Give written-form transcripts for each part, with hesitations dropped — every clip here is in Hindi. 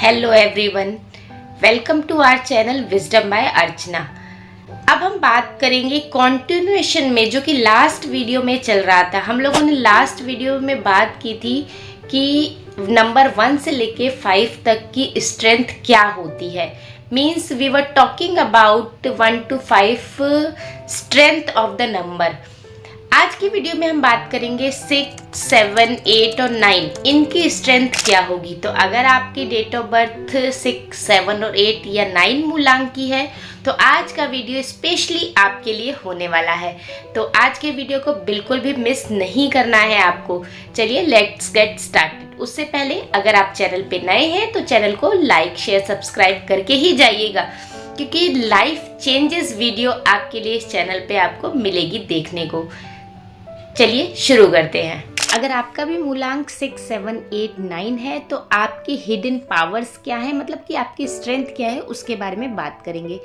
Hello everyone, welcome to our channel wisdom by Archana. अब हम बात करेंगे कॉन्टिन्यूएशन में, जो कि लास्ट वीडियो में चल रहा था। हम लोगों ने लास्ट वीडियो में बात की थी कि नंबर 1 से लेके 5 तक की स्ट्रेंथ क्या होती है। Means we were talking about 1 to 5 strength of the number. आज की वीडियो में हम बात करेंगे 6, 7, 8 और 9 इनकी स्ट्रेंथ क्या होगी। तो अगर आपकी डेट ऑफ बर्थ 6, 7 और 8 या 9 मूलांक की है तो आज का वीडियो स्पेशली आपके लिए होने वाला है। तो आज के वीडियो को बिल्कुल भी मिस नहीं करना है आपको। चलिए लेट्स गेट स्टार्टेड। उससे पहले अगर आप चैनल पे नए हैं तो चैनल को लाइक, शेयर, सब्सक्राइब करके ही जाइएगा, क्योंकि लाइफ चेंजेस वीडियो आपके लिए इस चैनल पे आपको मिलेगी देखने को। चलिए शुरू करते हैं। अगर आपका भी मूलांक 6, 7, 8, 9 है तो आपकी हिडन पावर्स क्या है, मतलब कि आपकी स्ट्रेंथ क्या है, उसके बारे में बात करेंगे।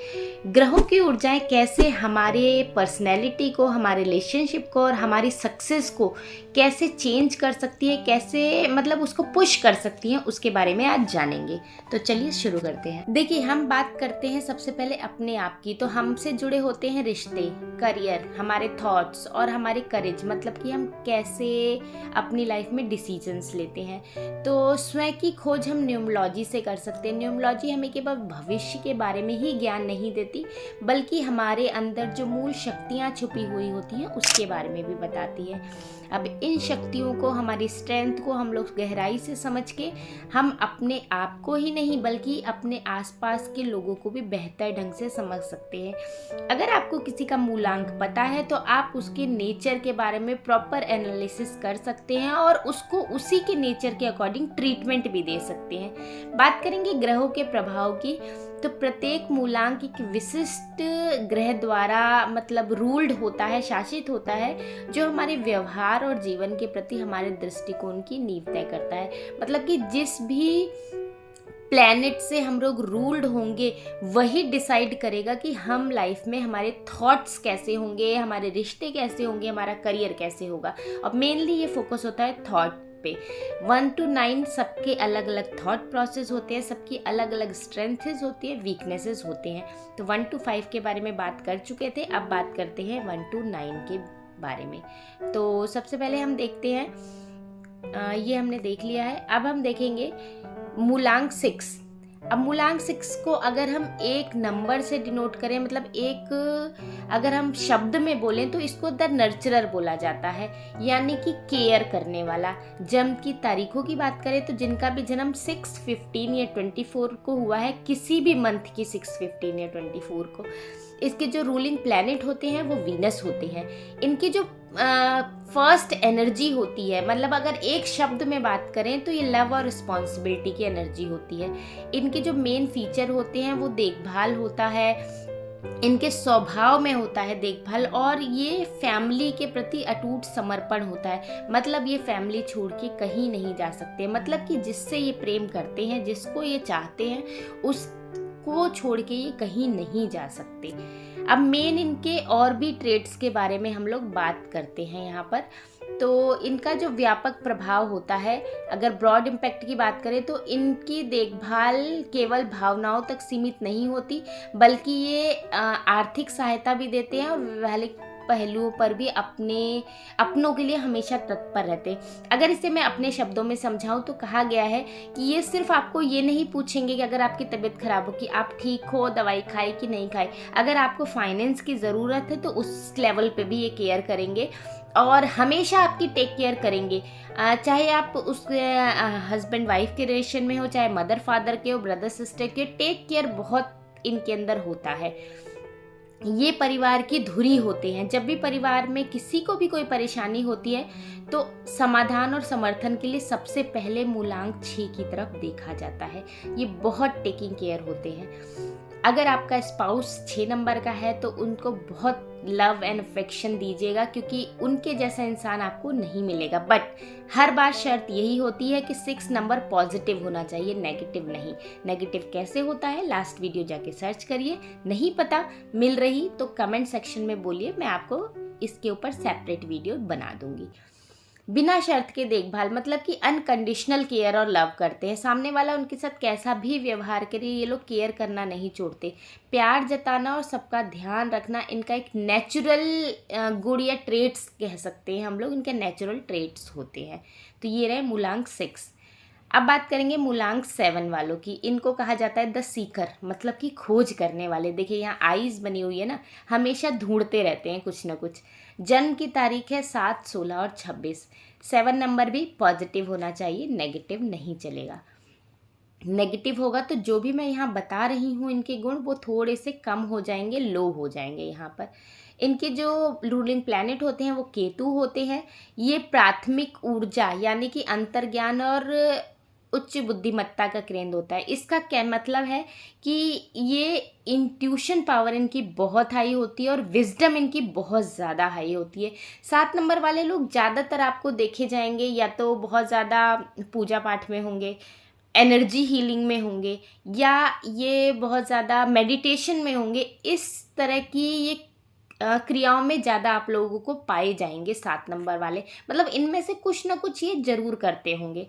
ग्रहों की ऊर्जाएं कैसे हमारे पर्सनैलिटी को, हमारे रिलेशनशिप को और हमारी सक्सेस को कैसे चेंज कर सकती है, कैसे मतलब उसको पुश कर सकती हैं, उसके बारे में आज जानेंगे। तो चलिए शुरू करते हैं। देखिए, हम बात करते हैं सबसे पहले अपने आप की। तो हमसे जुड़े होते हैं रिश्ते, करियर, हमारे थॉट्स और हमारे करेज, मतलब कि हम कैसे अपनी लाइफ में डिसीजंस लेते हैं। तो स्वयं की खोज हम न्यूमरोलॉजी से कर सकते हैं। न्यूमरोलॉजी हमें केवल भविष्य के बारे में ही ज्ञान नहीं देती, बल्कि हमारे अंदर जो मूल शक्तियाँ छुपी हुई होती हैं उसके बारे में भी बताती है। अब इन शक्तियों को, हमारी स्ट्रेंथ को हम लोग गहराई से समझ के हम अपने आप को ही नहीं बल्कि अपने आसपास के लोगों को भी बेहतर ढंग से समझ सकते हैं। अगर आपको किसी का मूलांक पता है तो आप उसके नेचर के बारे में प्रॉपर एनालिसिस कर सकते हैं और उसको उसी के नेचर के अकॉर्डिंग ट्रीटमेंट भी दे सकते हैं। बात करेंगे ग्रहों के प्रभाव की। तो प्रत्येक मूलांक एक विशिष्ट ग्रह द्वारा मतलब रूल्ड होता है, शासित होता है, जो हमारे व्यवहार और जीवन के प्रति हमारे दृष्टिकोण की नींव तय करता है। मतलब कि जिस भी प्लैनेट से हम लोग रूल्ड होंगे वही डिसाइड करेगा कि हम लाइफ में हमारे थॉट्स कैसे होंगे, हमारे रिश्ते कैसे होंगे, हमारा करियर कैसे होगा। और मेनली ये फोकस होता है थॉट पे। 1 to 9 सबके अलग अलग थॉट प्रोसेस होते हैं, सबकी अलग अलग स्ट्रेंथेस होती है, वीकनेसेस होते हैं। तो 1 to 5 के बारे में बात कर चुके थे, अब बात करते हैं 1 to 9 के बारे में। तो सबसे पहले हम देखते हैं, ये हमने देख लिया है। अब हम देखेंगे मूलांक 6। अब मूलांक 6 को अगर हम एक नंबर से डिनोट करें, मतलब एक अगर हम शब्द में बोलें तो इसको द नर्चरर बोला जाता है, यानी कि केयर करने वाला। जन्म की तारीखों की बात करें तो जिनका भी जन्म 6, 15 या 24 को हुआ है, किसी भी मंथ की 6, 15 या 24 को, इसके जो रूलिंग प्लैनेट होते हैं वो वीनस होते हैं। इनकी जो फर्स्ट एनर्जी होती है, मतलब अगर एक शब्द में बात करें तो ये लव और रिस्पॉन्सिबिलिटी की एनर्जी होती है। इनके जो मेन फीचर होते हैं वो देखभाल होता है, इनके स्वभाव में होता है देखभाल, और ये फैमिली के प्रति अटूट समर्पण होता है। मतलब ये फैमिली छोड़ के कहीं नहीं जा सकते, मतलब कि जिससे ये प्रेम करते हैं, जिसको ये चाहते हैं, उसको छोड़ के ये कहीं नहीं जा सकते। अब मेन इनके और भी ट्रेड्स के बारे में हम लोग बात करते हैं यहाँ पर। तो इनका जो व्यापक प्रभाव होता है, अगर ब्रॉड इम्पैक्ट की बात करें तो इनकी देखभाल केवल भावनाओं तक सीमित नहीं होती, बल्कि ये आर्थिक सहायता भी देते हैं और वैवाहिक पहलुओं पर भी अपनों के लिए हमेशा तत्पर रहते हैं। अगर इसे मैं अपने शब्दों में समझाऊं तो कहा गया है कि ये सिर्फ आपको ये नहीं पूछेंगे कि अगर आपकी तबीयत खराब हो कि आप ठीक हो, दवाई खाए कि नहीं खाए। अगर आपको फाइनेंस की ज़रूरत है तो उस लेवल पे भी ये केयर करेंगे और हमेशा आपकी टेक केयर करेंगे। चाहे आप उस हस्बैंड वाइफ के रिलेशन में हो, चाहे मदर फादर के हो, ब्रदर सिस्टर के, टेक केयर बहुत इनके अंदर होता है। ये परिवार की धुरी होते हैं। जब भी परिवार में किसी को भी कोई परेशानी होती है तो समाधान और समर्थन के लिए सबसे पहले मूलांक 6 की तरफ देखा जाता है। ये बहुत टेकिंग केयर होते हैं। अगर आपका स्पाउस 6 नंबर का है तो उनको बहुत लव एंड अफेक्शन दीजिएगा, क्योंकि उनके जैसा इंसान आपको नहीं मिलेगा। बट हर बार शर्त यही होती है कि 6 नंबर पॉजिटिव होना चाहिए, नेगेटिव नहीं। नेगेटिव कैसे होता है लास्ट वीडियो जाके सर्च करिए। नहीं पता मिल रही तो कमेंट सेक्शन में बोलिए, मैं आपको इसके ऊपर सेपरेट वीडियो बना दूंगी। बिना शर्त के देखभाल, मतलब कि अनकंडीशनल केयर और लव करते हैं। सामने वाला उनके साथ कैसा भी व्यवहार करे, ये लोग केयर करना नहीं छोड़ते। प्यार जताना और सबका ध्यान रखना इनका एक नेचुरल गुण या ट्रेट्स कह सकते हैं हम लोग, इनके नेचुरल ट्रेट्स होते हैं। तो ये रहे मूलांक 6। अब बात करेंगे मूलांक 7 वालों की। इनको कहा जाता है द सीकर, मतलब कि खोज करने वाले। देखिए यहाँ आईज बनी हुई है ना, हमेशा ढूंढते रहते हैं कुछ ना कुछ। जन्म की तारीख है 7, 16 और 26। 7 नंबर भी पॉजिटिव होना चाहिए, नेगेटिव नहीं चलेगा। नेगेटिव होगा तो जो भी मैं यहाँ बता रही हूँ इनके गुण, वो थोड़े से कम हो जाएंगे, लो हो जाएंगे। यहाँ पर इनके जो रूलिंग प्लैनेट होते हैं वो केतु होते हैं। ये प्राथमिक ऊर्जा यानी कि अंतर्ज्ञान और उच्च बुद्धिमत्ता का केंद्र होता है। इसका क्या मतलब है कि ये इंट्यूशन पावर इनकी बहुत हाई होती है और विजडम इनकी बहुत ज़्यादा हाई होती है। 7 नंबर वाले लोग ज़्यादातर आपको देखे जाएंगे या तो बहुत ज़्यादा पूजा पाठ में होंगे, एनर्जी हीलिंग में होंगे, या ये बहुत ज़्यादा मेडिटेशन में होंगे। इस तरह की ये क्रियाओं में ज़्यादा आप लोगों को पाए जाएंगे 7 नंबर वाले, मतलब इनमें से कुछ ना कुछ ये ज़रूर करते होंगे।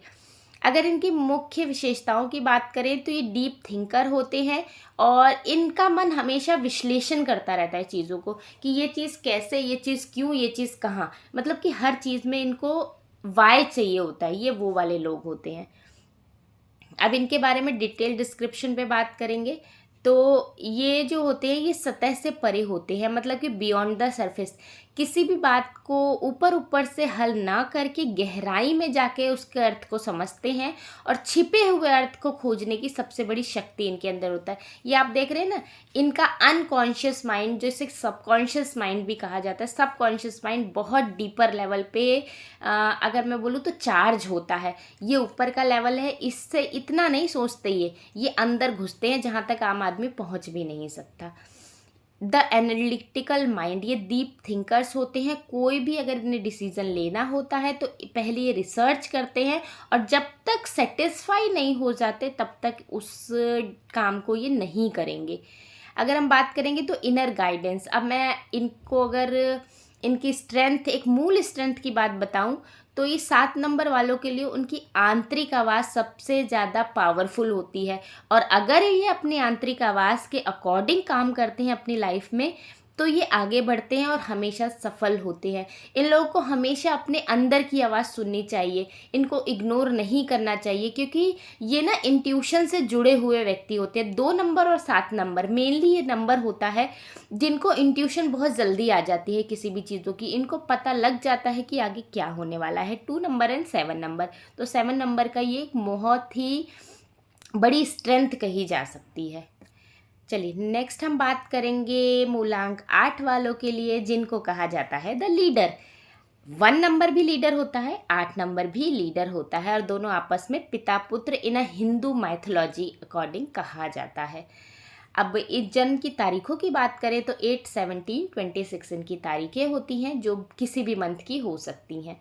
अगर इनकी मुख्य विशेषताओं की बात करें तो ये डीप थिंकर होते हैं और इनका मन हमेशा विश्लेषण करता रहता है चीज़ों को, कि ये चीज़ कैसे, ये चीज़ क्यों, ये चीज़ कहाँ, मतलब कि हर चीज़ में इनको वाई चाहिए होता है। ये वो वाले लोग होते हैं। अब इनके बारे में डिटेल डिस्क्रिप्शन पे बात करेंगे तो ये जो होते हैं ये सतह से परे होते हैं, मतलब कि बियॉन्ड द सरफेस। किसी भी बात को ऊपर ऊपर से हल ना करके गहराई में जाके उसके अर्थ को समझते हैं और छिपे हुए अर्थ को खोजने की सबसे बड़ी शक्ति इनके अंदर होता है। ये आप देख रहे हैं ना, इनका अनकॉन्शियस माइंड, जैसे सबकॉन्शियस माइंड भी कहा जाता है, सबकॉन्शियस माइंड बहुत डीपर लेवल पे अगर मैं बोलूँ तो चार्ज होता है। ये ऊपर का लेवल है, इससे इतना नहीं सोचते ये अंदर घुसते हैं जहाँ तक आम आदमी पहुँच भी नहीं सकता। द एनालिटिकल माइंड, ये डीप थिंकर्स होते हैं। कोई भी अगर इन्हें डिसीजन लेना होता है तो पहले ये रिसर्च करते हैं और जब तक सेटिस्फाई नहीं हो जाते तब तक उस काम को ये नहीं करेंगे। अगर हम बात करेंगे तो इनर गाइडेंस, अब मैं इनको अगर इनकी स्ट्रेंथ, एक मूल स्ट्रेंथ की बात बताऊं तो ये 7 नंबर वालों के लिए उनकी आंतरिक आवाज़ सबसे ज़्यादा पावरफुल होती है। और अगर ये अपनी आंतरिक आवाज़ के अकॉर्डिंग काम करते हैं अपनी लाइफ में तो ये आगे बढ़ते हैं और हमेशा सफल होते हैं। इन लोगों को हमेशा अपने अंदर की आवाज़ सुननी चाहिए, इनको इग्नोर नहीं करना चाहिए, क्योंकि ये ना इंट्यूशन से जुड़े हुए व्यक्ति होते हैं। 2 नंबर और 7 नंबर मेनली ये नंबर होता है जिनको इंट्यूशन बहुत जल्दी आ जाती है किसी भी चीज़ों की। इनको पता लग जाता है कि आगे क्या होने वाला है। 2 नंबर एंड 7 नंबर, तो 7 नंबर का ये एक बहुत ही बड़ी स्ट्रेंथ कही जा सकती है। चलिए नेक्स्ट हम बात करेंगे मूलांक 8 वालों के लिए, जिनको कहा जाता है द लीडर। 1 नंबर भी लीडर होता है, 8 नंबर भी लीडर होता है और दोनों आपस में पिता पुत्र इन हिंदू माइथोलॉजी अकॉर्डिंग कहा जाता है। अब इस जन्म की तारीखों की बात करें तो 8, 17, 26 इनकी तारीखें होती हैं जो किसी भी मंथ की हो सकती हैं।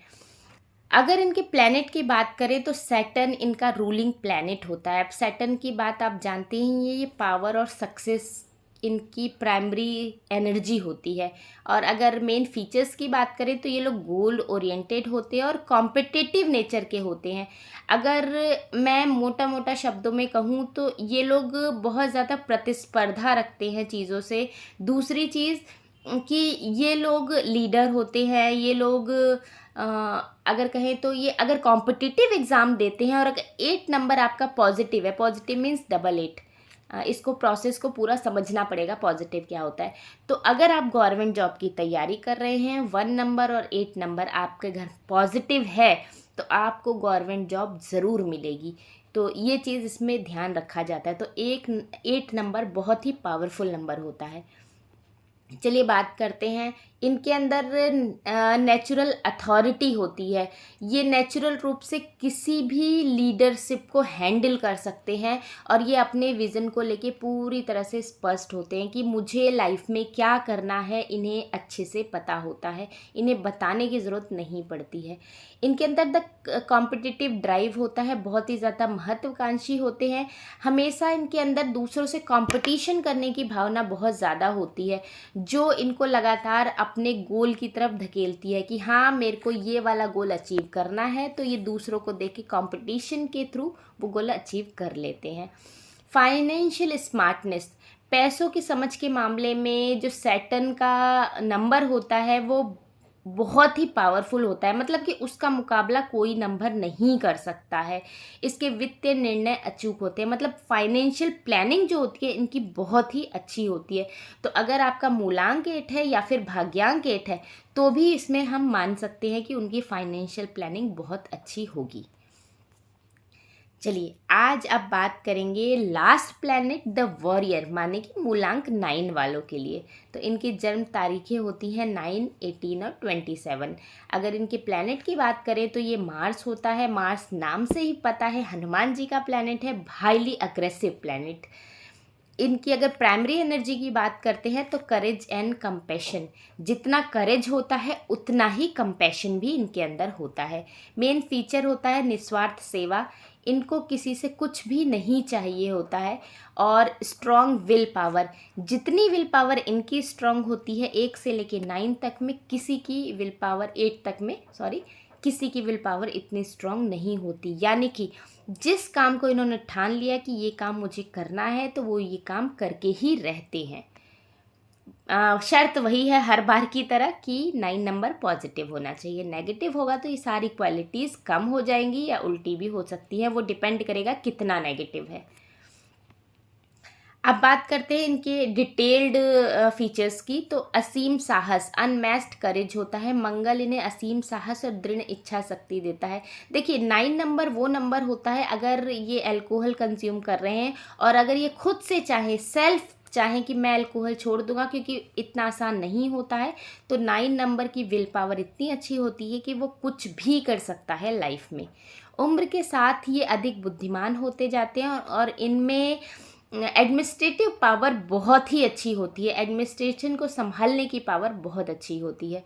अगर इनके प्लैनेट की बात करें तो सैटर्न इनका रूलिंग प्लैनेट होता है। अब सैटर्न की बात आप जानते ही हैं, ये पावर और सक्सेस इनकी प्राइमरी एनर्जी होती है। और अगर मेन फीचर्स की बात करें तो ये लोग गोल ओरिएंटेड होते हैं और कॉम्पिटिटिव नेचर के होते हैं। अगर मैं मोटा मोटा शब्दों में कहूँ तो ये लोग बहुत ज़्यादा प्रतिस्पर्धा रखते हैं चीज़ों से। दूसरी चीज़ कि ये लोग लीडर होते हैं, ये लोग अगर कहें तो ये अगर कॉम्पिटिटिव एग्ज़ाम देते हैं और अगर 8 नंबर आपका पॉजिटिव है, पॉजिटिव मीन्स डबल 8, इसको प्रोसेस को पूरा समझना पड़ेगा पॉजिटिव क्या होता है। तो अगर आप गवर्नमेंट जॉब की तैयारी कर रहे हैं, 1 नंबर और 8 नंबर आपके घर पॉजिटिव है तो आपको गवर्नमेंट जॉब ज़रूर मिलेगी। तो ये चीज़ इसमें ध्यान रखा जाता है। तो 8 नंबर बहुत ही पावरफुल नंबर होता है। चलिए बात करते हैं, इनके अंदर नेचुरल अथॉरिटी होती है। ये नेचुरल रूप से किसी भी लीडरशिप को हैंडल कर सकते हैं और ये अपने विज़न को लेके पूरी तरह से स्पष्ट होते हैं कि मुझे लाइफ में क्या करना है, इन्हें अच्छे से पता होता है, इन्हें बताने की ज़रूरत नहीं पड़ती है। इनके अंदर द कॉम्पिटिटिव ड्राइव होता है, बहुत ही ज़्यादा महत्वाकांक्षी होते हैं। हमेशा इनके अंदर दूसरों से कंपटीशन करने की भावना बहुत ज़्यादा होती है, जो इनको लगातार अपने गोल की तरफ धकेलती है कि हाँ मेरे को ये वाला गोल अचीव करना है, तो ये दूसरों को देख के कंपटीशन के थ्रू वो गोल अचीव कर लेते हैं। फाइनेंशियल स्मार्टनेस, पैसों की समझ के मामले में जो सैटर्न का नंबर होता है वो बहुत ही पावरफुल होता है, मतलब कि उसका मुकाबला कोई नंबर नहीं कर सकता है। इसके वित्तीय निर्णय अचूक होते हैं, मतलब फाइनेंशियल प्लानिंग जो होती है इनकी बहुत ही अच्छी होती है। तो अगर आपका मूलांक 8 है या फिर भाग्यांक 8 है तो भी इसमें हम मान सकते हैं कि उनकी फाइनेंशियल प्लानिंग बहुत अच्छी होगी। चलिए आज अब बात करेंगे लास्ट प्लैनेट द वॉरियर, माने कि मूलांक 9 वालों के लिए। तो इनकी जन्म तारीखें होती हैं 9, 18 और 27। अगर इनके प्लैनेट की बात करें तो ये मार्स होता है। मार्स नाम से ही पता है हनुमान जी का प्लैनेट है, हाईली अग्रेसिव प्लैनेट। इनकी अगर प्राइमरी एनर्जी की बात करते हैं तो करेज एंड कंपैशन, जितना करेज होता है उतना ही कंपैशन भी इनके अंदर होता है। मेन फीचर होता है निस्वार्थ सेवा, इनको किसी से कुछ भी नहीं चाहिए होता है। और स्ट्रॉन्ग विल पावर, जितनी विल पावर इनकी स्ट्रॉन्ग होती है 1 से लेके 9 तक में, किसी की विल पावर 8 तक में किसी की विल पावर इतनी स्ट्रॉन्ग नहीं होती। यानी कि जिस काम को इन्होंने ठान लिया कि ये काम मुझे करना है तो वो ये काम करके ही रहते हैं। शर्त वही है हर बार की तरह कि 9 नंबर पॉजिटिव होना चाहिए। नेगेटिव होगा तो ये सारी क्वालिटीज़ कम हो जाएंगी या उल्टी भी हो सकती है, वो डिपेंड करेगा कितना नेगेटिव है। अब बात करते हैं इनके डिटेल्ड फीचर्स की। तो असीम साहस, अनमैच्ड करेज होता है। मंगल इन्हें असीम साहस और दृढ़ इच्छा शक्ति देता है। देखिए 9 नंबर वो नंबर होता है अगर ये अल्कोहल कंज्यूम कर रहे हैं और अगर ये खुद से सेल्फ चाहें कि मैं अल्कोहल छोड़ दूंगा, क्योंकि इतना आसान नहीं होता है, तो 9 नंबर की विल पावर इतनी अच्छी होती है कि वो कुछ भी कर सकता है लाइफ में। उम्र के साथ ये अधिक बुद्धिमान होते जाते हैं और इनमें एडमिनिस्ट्रेटिव पावर बहुत ही अच्छी होती है। एडमिनिस्ट्रेशन को संभालने की पावर बहुत अच्छी होती है।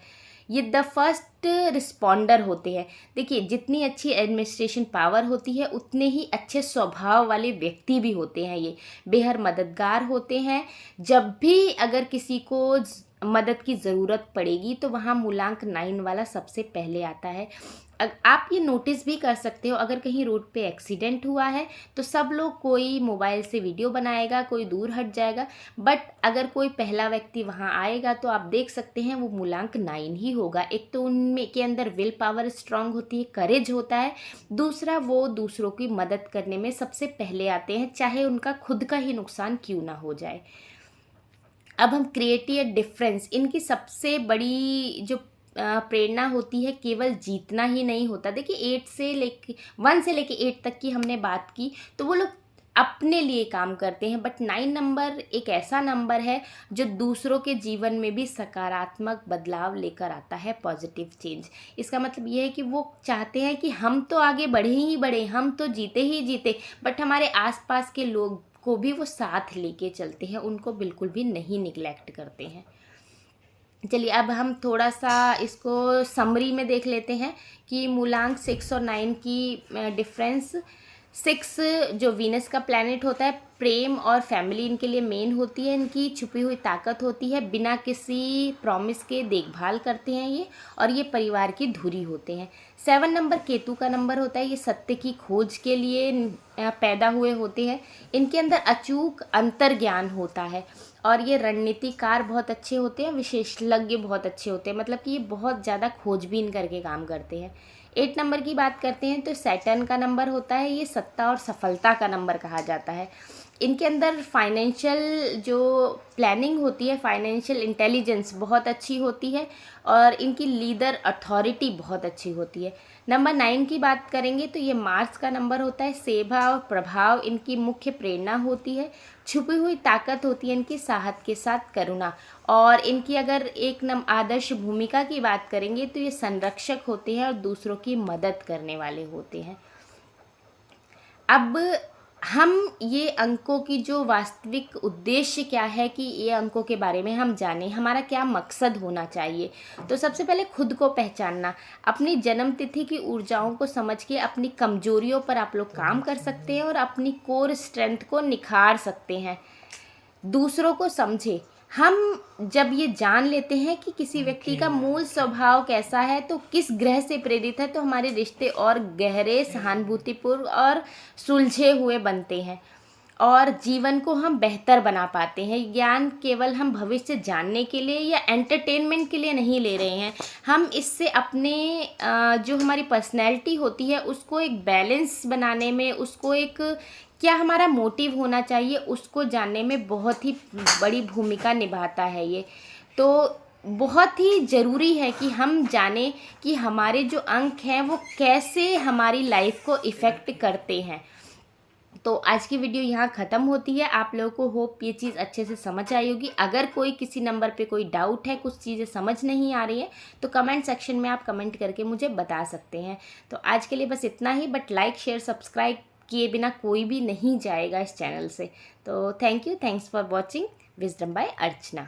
ये द फर्स्ट रिस्पॉन्डर होते हैं। देखिए जितनी अच्छी एडमिनिस्ट्रेशन पावर होती है उतने ही अच्छे स्वभाव वाले व्यक्ति भी होते हैं। ये बेहद मददगार होते हैं। जब भी अगर किसी को मदद की ज़रूरत पड़ेगी तो वहाँ मूलांक 9 वाला सबसे पहले आता है। आप ये नोटिस भी कर सकते हो, अगर कहीं रोड पे एक्सीडेंट हुआ है तो सब लोग कोई मोबाइल से वीडियो बनाएगा, कोई दूर हट जाएगा, बट अगर कोई पहला व्यक्ति वहाँ आएगा तो आप देख सकते हैं वो मूलांक 9 ही होगा। एक तो उनमें के अंदर विल पावर स्ट्रांग होती है, करेज होता है, दूसरा वो दूसरों की मदद करने में सबसे पहले आते हैं, चाहे उनका खुद का ही नुकसान क्यों ना हो जाए। अब हम क्रिएटिव डिफरेंस, इनकी सबसे बड़ी जो प्रेरणा होती है केवल जीतना ही नहीं होता। देखिए 1 से लेके 8 तक की हमने बात की, तो वो लोग अपने लिए काम करते हैं, बट 9 नंबर एक ऐसा नंबर है जो दूसरों के जीवन में भी सकारात्मक बदलाव लेकर आता है, पॉजिटिव चेंज। इसका मतलब ये है कि वो चाहते हैं कि हम तो आगे बढ़े ही बढ़े, हम तो जीते ही जीते, बट हमारे आसपास के लोग को भी वो साथ लेके चलते हैं, उनको बिल्कुल भी नहीं निगलेक्ट करते हैं। चलिए अब हम थोड़ा सा इसको समरी में देख लेते हैं कि मूलांक 6 और 9 की डिफरेंस। 6 जो वीनस का प्लैनेट होता है, प्रेम और फैमिली इनके लिए मेन होती है, इनकी छुपी हुई ताकत होती है, बिना किसी प्रॉमिस के देखभाल करते हैं ये, और ये परिवार की धुरी होते हैं। 7 नंबर केतु का नंबर होता है, ये सत्य की खोज के लिए पैदा हुए होते हैं, इनके अंदर अचूक अंतर्ज्ञान होता है और ये रणनीतिकार बहुत अच्छे होते हैं, विशेषज्ञ बहुत अच्छे होते हैं, मतलब कि ये बहुत ज़्यादा खोजबीन करके काम करते हैं। 8 नंबर की बात करते हैं तो सैटर्न का नंबर होता है, ये सत्ता और सफलता का नंबर कहा जाता है। इनके अंदर फाइनेंशियल जो प्लानिंग होती है, फाइनेंशियल इंटेलिजेंस बहुत अच्छी होती है और इनकी लीडर अथॉरिटी बहुत अच्छी होती है। नंबर 9 की बात करेंगे तो ये मार्स का नंबर होता है, सेवा और प्रभाव इनकी मुख्य प्रेरणा होती है, छुपी हुई ताकत होती है इनकी साहस के साथ करुणा, और इनकी अगर एक आदर्श भूमिका की बात करेंगे तो ये संरक्षक होते हैं और दूसरों की मदद करने वाले होते हैं। अब हम ये अंकों की जो वास्तविक उद्देश्य क्या है कि ये अंकों के बारे में हम जानें, हमारा क्या मकसद होना चाहिए। तो सबसे पहले खुद को पहचानना, अपनी जन्म तिथि की ऊर्जाओं को समझ के अपनी कमजोरियों पर आप लोग काम कर सकते हैं और अपनी कोर स्ट्रेंथ को निखार सकते हैं। दूसरों को समझे, हम जब ये जान लेते हैं कि किसी व्यक्ति का मूल स्वभाव कैसा है, तो किस ग्रह से प्रेरित है, तो हमारे रिश्ते और गहरे, सहानुभूतिपूर्ण और सुलझे हुए बनते हैं और जीवन को हम बेहतर बना पाते हैं। ज्ञान केवल हम भविष्य जानने के लिए या एंटरटेनमेंट के लिए नहीं ले रहे हैं, हम इससे अपने जो हमारी पर्सनैलिटी होती है उसको एक बैलेंस बनाने में, उसको एक क्या हमारा मोटिव होना चाहिए उसको जानने में बहुत ही बड़ी भूमिका निभाता है ये। तो बहुत ही ज़रूरी है कि हम जानें कि हमारे जो अंक हैं वो कैसे हमारी लाइफ को इफ़ेक्ट करते हैं। तो आज की वीडियो यहाँ ख़त्म होती है। आप लोगों को होप ये चीज़ अच्छे से समझ आई होगी। अगर कोई किसी नंबर पे कोई डाउट है, कुछ चीज़ें समझ नहीं आ रही है, तो कमेंट सेक्शन में आप कमेंट करके मुझे बता सकते हैं। तो आज के लिए बस इतना ही, बट लाइक शेयर सब्सक्राइब किए बिना कोई भी नहीं जाएगा इस चैनल से। तो thank you, thanks for watching wisdom by Archana.